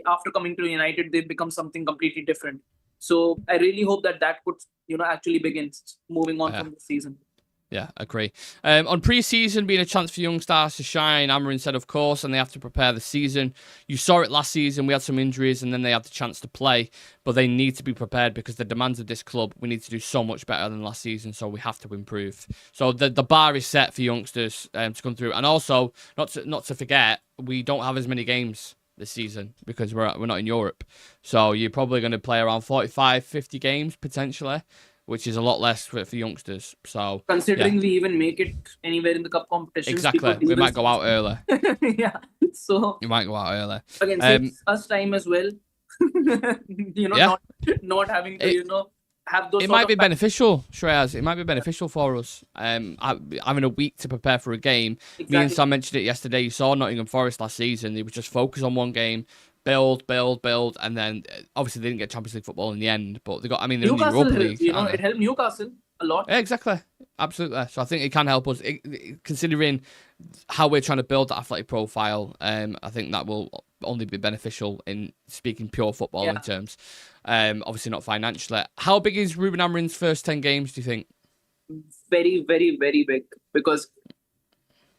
after coming to United, they've become something completely different. So I really hope that could, actually begin moving on from this season. Yeah, agree. On pre-season being a chance for young stars to shine, Amarin said, of course, and they have to prepare the season. You saw it last season. We had some injuries, and then they had the chance to play, but they need to be prepared because the demands of this club, we need to do so much better than last season, so we have to improve. So the bar is set for youngsters to come through, and also not to forget, we don't have as many games this season because we're not in Europe, so you're probably going to play around 45, 50 games potentially, which is a lot less for youngsters. So considering we even make it anywhere in the cup competition, exactly, we might go out early. Yeah, so you might go out early. Again, saves us time as well. Not having to have those. It might be beneficial, Shreyas. It might be beneficial for us. Having a week to prepare for a game. Exactly. Me and Sam mentioned it yesterday. You saw Nottingham Forest last season. They would just focus on one game. Build, and then obviously they didn't get Champions League football in the end, but they got. I mean, they're in the Europa League. It helped Newcastle a lot. Yeah, exactly, absolutely. So I think it can help us, considering how we're trying to build that athletic profile. I think that will only be beneficial in speaking pure football in terms. Obviously not financially. How big is Ruben Amorim's first 10 games? Do you think? Very, very, very big, because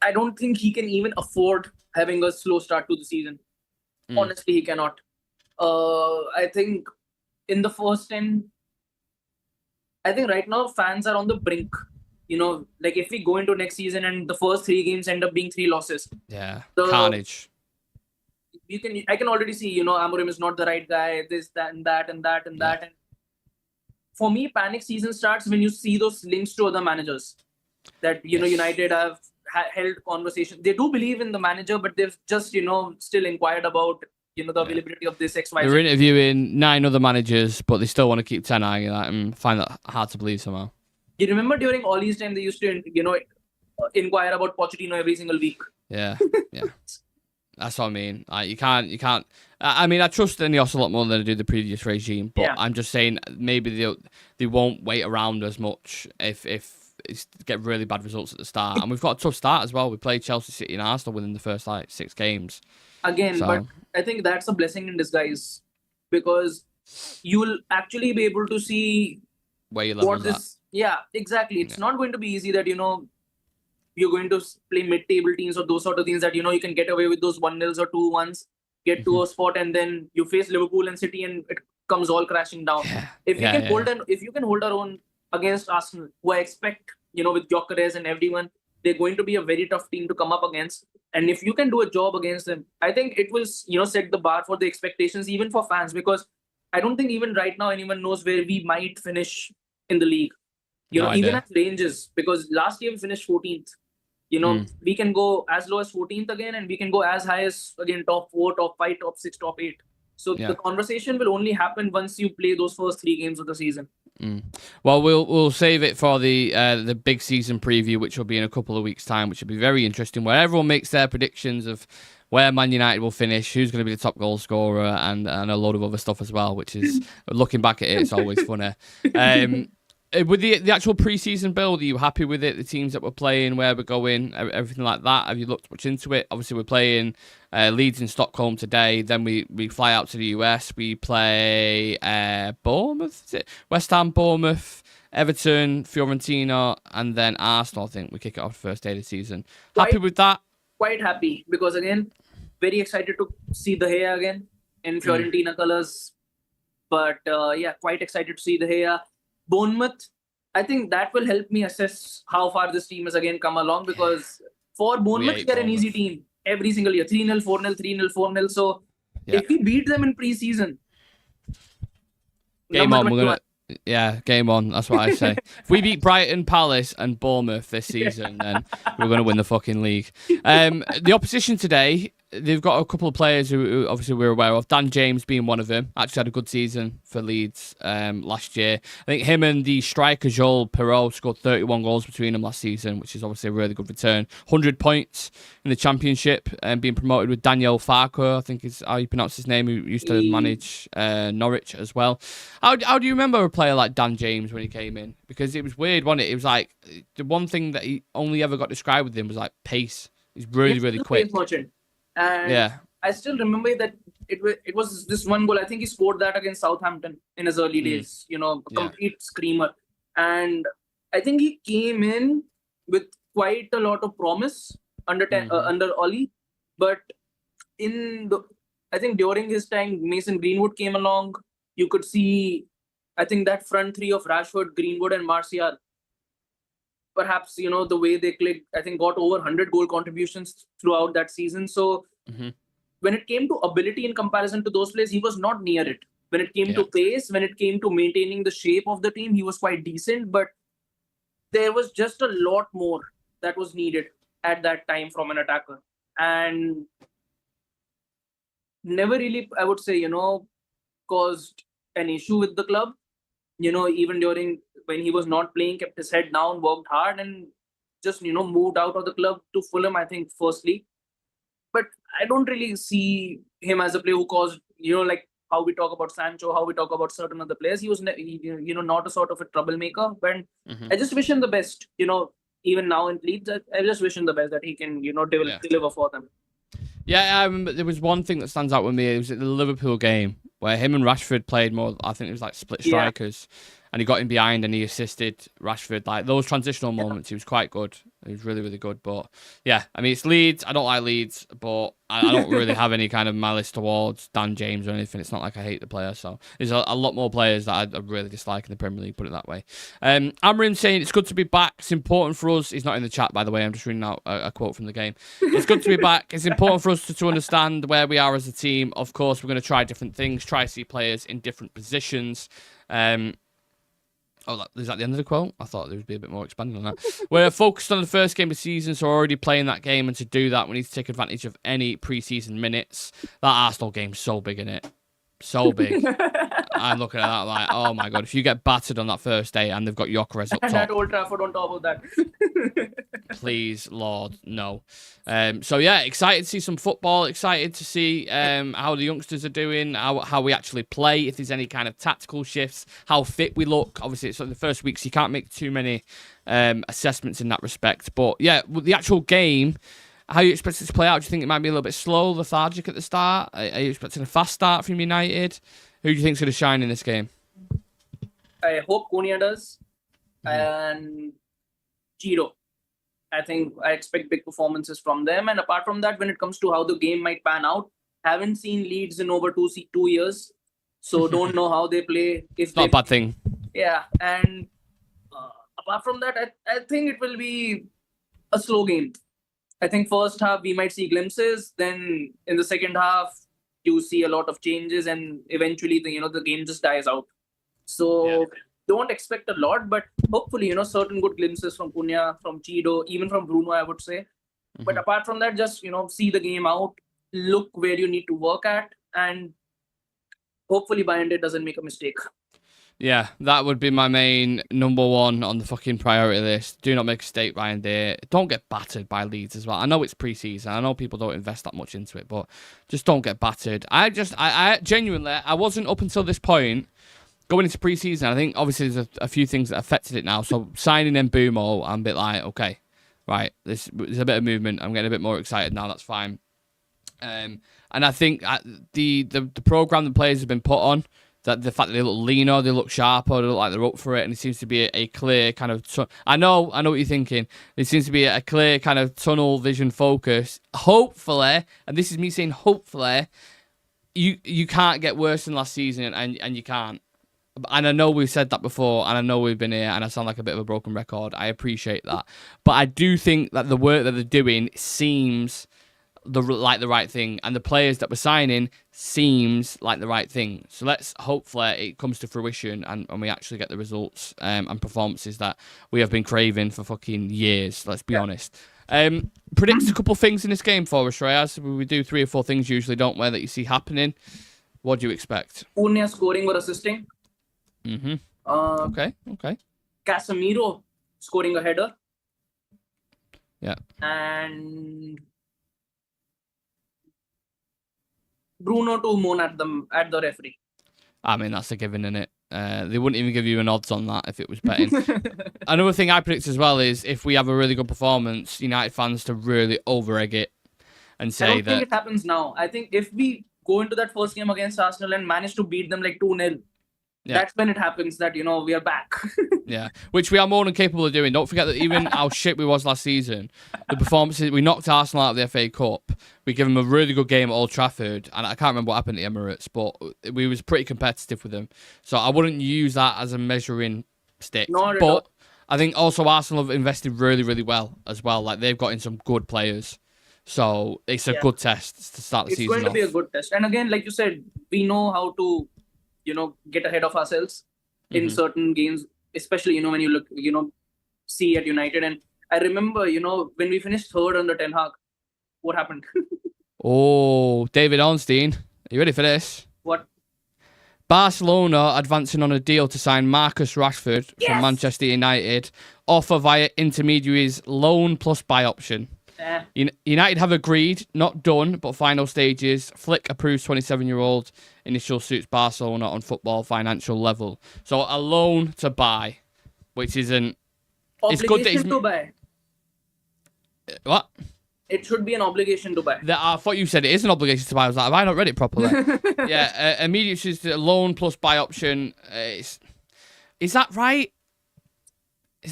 I don't think he can even afford having a slow start to the season. Honestly, he cannot. I think in the first 10, I think right now fans are on the brink. Like if we go into next season and the first 3 games end up being 3 losses. Yeah, carnage. I can already see, Amorim is not the right guy, this, that, and that, and that, and that. And for me, panic season starts when you see those links to other managers. That, United have held conversation. They do believe in the manager, but they've just, still inquired about, the availability of this XY. They're interviewing 9 other managers, but they still want to keep 10 eyeing that and find that hard to believe somehow. You remember during Ollie's time, they used to, inquire about Pochettino every single week. Yeah. That's what I mean. You can't. I mean, I trust Ineos a lot more than I do the previous regime, but I'm just saying maybe they won't wait around as much if it's get really bad results at the start. And we've got a tough start as well. We played Chelsea, City, and Arsenal within the first 6 games. Again, but I think that's a blessing in disguise, because you will actually be able to see where your level's at. Yeah, exactly. It's not going to be easy that you're going to play mid-table teams or those sort of things that you can get away with those 1-0s or 2-1s, get to a spot, and then you face Liverpool and City and it comes all crashing down. If you can hold our own against Arsenal, who I expect, with Gyökeres and everyone, they're going to be a very tough team to come up against. And if you can do a job against them, I think it will, set the bar for the expectations, even for fans, because I don't think even right now anyone knows where we might finish in the league. Even at Rangers, because last year we finished 14th. We can go as low as 14th again, and we can go as high as, again, top 4, top 5, top 6, top 8. So the conversation will only happen once you play those first 3 games of the season. Well, we'll save it for the big season preview, which will be in a couple of weeks' time, which will be very interesting, where everyone makes their predictions of where Man United will finish, who's going to be the top goal scorer, and a load of other stuff as well, which is, looking back at it, it's always funny. With the actual pre-season build, are you happy with it? The teams that we're playing, where we're going, everything like that? Have you looked much into it? Obviously, we're playing Leeds in Stockholm today. Then we fly out to the US. We play Bournemouth, is it? West Ham, Bournemouth, Everton, Fiorentina, and then Arsenal. I think we kick it off the first day of the season. Happy with that? Quite happy, because again, very excited to see De Gea again in Fiorentina colours. But quite excited to see De Gea. Bournemouth, I think that will help me assess how far this team has again come along, because for Bournemouth, they're an easy team every single year. 3-0, 4-0, 3-0, 4-0. So if we beat them in pre-season, game on. Game on. That's what I say. If we beat Brighton, Palace, and Bournemouth this season, then we're going to win the fucking league. The opposition today, they've got a couple of players who obviously we're aware of. Dan James being one of them. Actually had a good season for Leeds last year. I think him and the striker Joel Perrault scored 31 goals between them last season, which is obviously a really good return. 100 points in the Championship and being promoted with Daniel Farquhar, I think is how you pronounce his name, who used to manage Norwich as well. How do you remember a player like Dan James when he came in? Because it was weird, wasn't it? It was like the one thing that he only ever got described with him was like pace. He's really quick. Merchant. And I still remember that it was this one goal. I think he scored that against Southampton in his early days. A complete screamer. And I think he came in with quite a lot of promise under Ollie. But I think during his time, Mason Greenwood came along. You could see, I think that front three of Rashford, Greenwood, and Martial. Perhaps, the way they clicked, I think got over 100 goal contributions throughout that season. So when it came to ability in comparison to those players, he was not near it. When it came to pace, when it came to maintaining the shape of the team, he was quite decent. But there was just a lot more that was needed at that time from an attacker. And never really, I would say, caused an issue with the club. Even during when he was not playing, kept his head down, worked hard, and just, moved out of the club to Fulham, I think, firstly. But I don't really see him as a player who caused, like how we talk about Sancho, how we talk about certain other players. He was, not a sort of a troublemaker. But I just wish him the best, even now in Leeds. I just wish him the best that he can, deliver for them. Yeah, I remember there was one thing that stands out with me. It was at the Liverpool game where him and Rashford played more. I think it was like split strikers, and he got in behind and he assisted Rashford. Like those transitional moments, he was quite good. He was really good. But yeah, I mean, it's Leeds. I don't like Leeds, but I don't really have any kind of malice towards Dan James or anything. It's not like I hate the player. So there's a lot more players that I really dislike in the Premier League, put it that way. Amrin saying it's good to be back. It's important for us. He's not in the chat, by the way. I'm just reading out a quote from the game. It's good to be back. It's important for us to understand where we are as a team. Of course, we're going to try different things, try to see players in different positions. Oh, is that the end of the quote? I thought there would be a bit more expanding on that. We're focused on the first game of the season, so we're already playing that game, and to do that, we need to take advantage of any pre-season minutes. That Arsenal game's so big, isn't it? So big. I'm looking at that like, oh my God, if you get battered on that first day and they've got Gyökeres up top. And at Old Trafford on top of that. Please, Lord, no. So yeah, excited to see some football, excited to see how the youngsters are doing, how we actually play, if there's any kind of tactical shifts, how fit we look. Obviously, it's like the first week, so you can't make too many assessments in that respect. But yeah, the actual game, how you expect it to play out? Do you think it might be a little bit slow, lethargic at the start? Are you expecting a fast start from United? Who do you think's going to shine in this game? I hope CUNHA does. And Chiro. I expect big performances from them. And apart from that, when it comes to how the game might pan out, haven't seen Leeds in over 2 years. So don't know how they play. It's not a bad thing. Yeah. And apart from that, I think it will be a slow game. I think first half we might see glimpses. Then in the second half, you see a lot of changes, and eventually the game just dies out. So don't expect a lot, but hopefully certain good glimpses from CUNHA, from Chido, even from Bruno, I would say. But apart from that, just see the game out, look where you need to work at, and hopefully Bayern doesn't make a mistake. Yeah, that would be my main number one on the fucking priority list. Do not make a mistake, Ryan Day. Don't get battered by Leeds as well. I know it's pre-season. I know people don't invest that much into it, but just don't get battered. I genuinely, I wasn't up until this point going into pre-season. I think obviously there's a few things that affected it now. So signing Mbumo, I'm a bit like, okay, right, there's a bit of movement. I'm getting a bit more excited now. That's fine. And I think the program the players have been put on, that the fact that they look leaner, they look sharper, they look like they're up for it, and it seems to be a clear kind of... I know what you're thinking. There seems to be a clear kind of tunnel vision focus. Hopefully, and this is me saying hopefully, you can't get worse than last season, and you can't. And I know we've said that before, and I know we've been here, and I sound like a bit of a broken record. I appreciate that. But I do think that the work that they're doing seems like the right thing, and the players that we're signing seems like the right thing. So let's hopefully it comes to fruition, and we actually get the results and performances that we have been craving for fucking years. Let's be honest. Predict a couple things in this game for us, Shreyas. We do 3 or 4 things usually, don't we, that you see happening. What do you expect? CUNHA scoring or assisting. Mm-hmm. Okay. Casemiro scoring a header. Yeah. And Bruno to moan at the referee. I mean, that's a given, isn't it? They wouldn't even give you an odds on that if it was betting. Another thing I predict as well is if we have a really good performance, United fans to really over-egg it and say I don't think it happens now. I think if we go into that first game against Arsenal and manage to beat them like 2-0, that's when it happens that, we are back. Yeah, which we are more than capable of doing. Don't forget that even how shit we was last season, the performances, we knocked Arsenal out of the FA Cup. We gave them a really good game at Old Trafford, and I can't remember what happened at Emirates, but we was pretty competitive with them. So I wouldn't use that as a measuring stick. But I think also Arsenal have invested really, really well as well. Like, they've got in some good players. So it's a good test to start the season off. It's going to be a good test. And again, like you said, we know how to get ahead of ourselves in certain games, especially, when you look, see at United. And I remember, when we finished third under Ten Hag, what happened? Oh, David Ornstein. Are you ready for this? What? Barcelona advancing on a deal to sign Marcus Rashford from Manchester United. Offer via intermediaries, loan plus buy option. United have agreed, not done, but final stages. Flick approves 27-year-old. Initial suits Barcelona on football financial level. So a loan to buy, which isn't... Obligation it's good that he's... to buy. What? It should be an obligation to buy. I thought you said it is an obligation to buy. I was like, have I not read it properly? Yeah, immediate suits loan plus buy option. Is that right?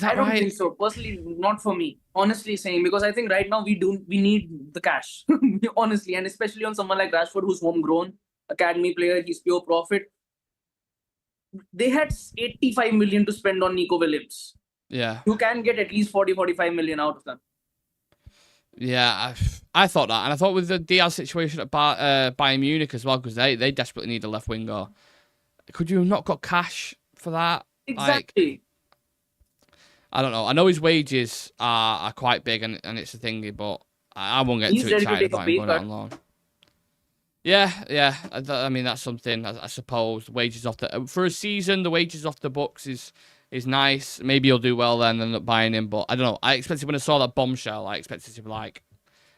I don't think so. Personally, not for me. Honestly saying, because I think right now we need the cash. Honestly, and especially on someone like Rashford, who's homegrown, academy player, he's pure profit. They had 85 million to spend on Nico Williams. Yeah. You can get at least 40-45 million out of them. Yeah, I thought that. And I thought with the Diaz situation at Bayern Munich as well, because they desperately need a left winger. Could you have not got cash for that? Exactly. I don't know. I know his wages are quite big and it's a thingy, but I won't get too excited about him going out on loan. Yeah. I mean, that's something, I suppose. Wages off for a season, the wages off the books is nice. Maybe he'll do well then and end up buying him, but I don't know. I expected when I saw that bombshell, I expected to be like,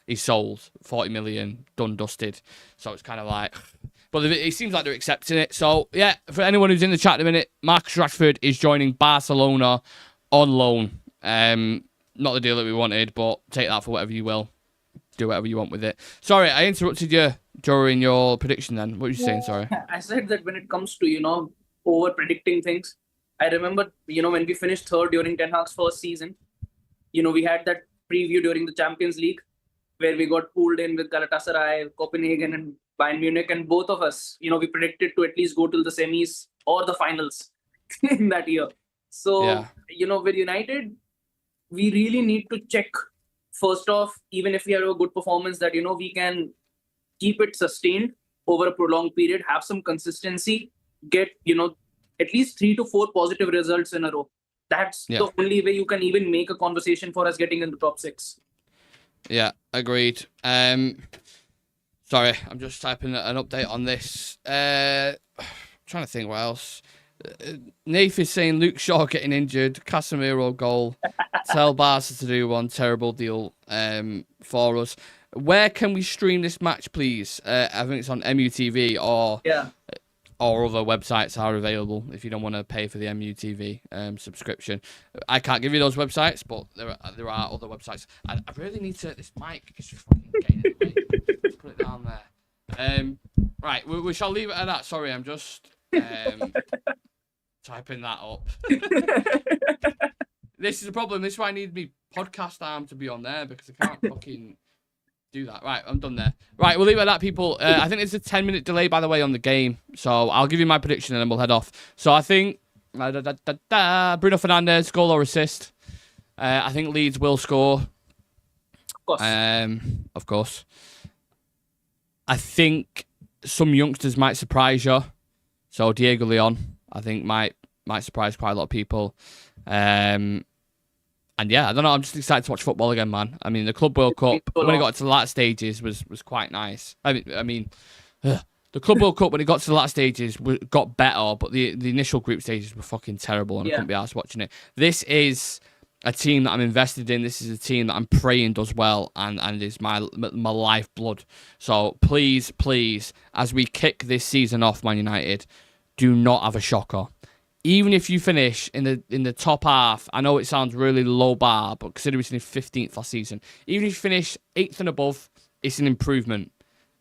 he's sold, 40 million, done, dusted. So it's kind of like... But it seems like they're accepting it. So, yeah, for anyone who's in the chat at the minute, Marcus Rashford is joining Barcelona on loan. Not the deal that we wanted, but take that for whatever you will. Do whatever you want with it. Sorry, I interrupted you during your prediction then. What were you saying, sorry? I said that when it comes to, over-predicting things, I remember, when we finished third during Ten Hag's first season, we had that preview during the Champions League where we got pulled in with Galatasaray, Copenhagen and Bayern Munich, and both of us, we predicted to at least go till the semis or the finals in that year. So, with United, we really need to check, first off, even if we have a good performance, that, we can keep it sustained over a prolonged period, have some consistency, get, at least 3 to 4 positive results in a row. That's the only way you can even make a conversation for us getting in the top 6. Yeah, agreed. Sorry, I'm just typing an update on this. Trying to think what else. Nath is saying Luke Shaw getting injured, Casemiro goal. Tell Barca to do one. Terrible deal for us. Where can we stream this match, please? I think it's on MUTV or other websites are available if you don't want to pay for the MUTV subscription. I can't give you those websites, but there are other websites. I really need to... This mic is just fucking getting in the way. Let's put it down there. Right, we shall leave it at that. Sorry, I'm just... typing that up. This is the problem. This is why I need my podcast arm to be on there, because I can't fucking do that. Right, I'm done there. Right, we'll leave it at that, people. I think there's a 10-minute delay, by the way, on the game. So I'll give you my prediction and then we'll head off. So I think Bruno Fernandes, goal or assist. I think Leeds will score. Of course. Of course. I think some youngsters might surprise you. So Diego Leon, I think, might surprise quite a lot of people. And yeah, I don't know. I'm just excited to watch football again, man. I mean, the Club World Cup when it got to the last stages was quite nice. I mean, the Club World Cup when it got to the last stages got better, but the initial group stages were fucking terrible, and I couldn't be arsed watching it. This is a team that I'm invested in. This is a team that I'm praying does well, and is my lifeblood. So please, as we kick this season off, Man United, do not have a shocker. Even if you finish in the top half, I know it sounds really low bar, but consider it in 15th last season. Even if you finish 8th and above, it's an improvement,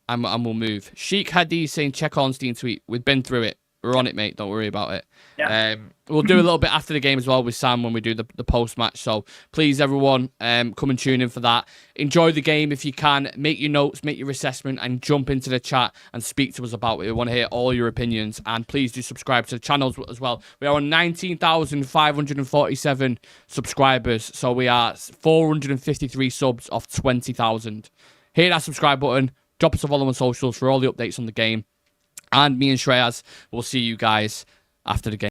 and we'll move. Sheikh Hadi saying, check Ornstein tweet. We've been through it. We're on it, mate. Don't worry about it. Yeah. We'll do a little bit after the game as well with Sam when we do the post-match. So please, everyone, come and tune in for that. Enjoy the game if you can. Make your notes, make your assessment, and jump into the chat and speak to us about it. We want to hear all your opinions. And please do subscribe to the channels as well. We are on 19,547 subscribers. So we are 453 subs off 20,000. Hit that subscribe button. Drop us a follow on socials for all the updates on the game. And me and Shreyas will see you guys after the game.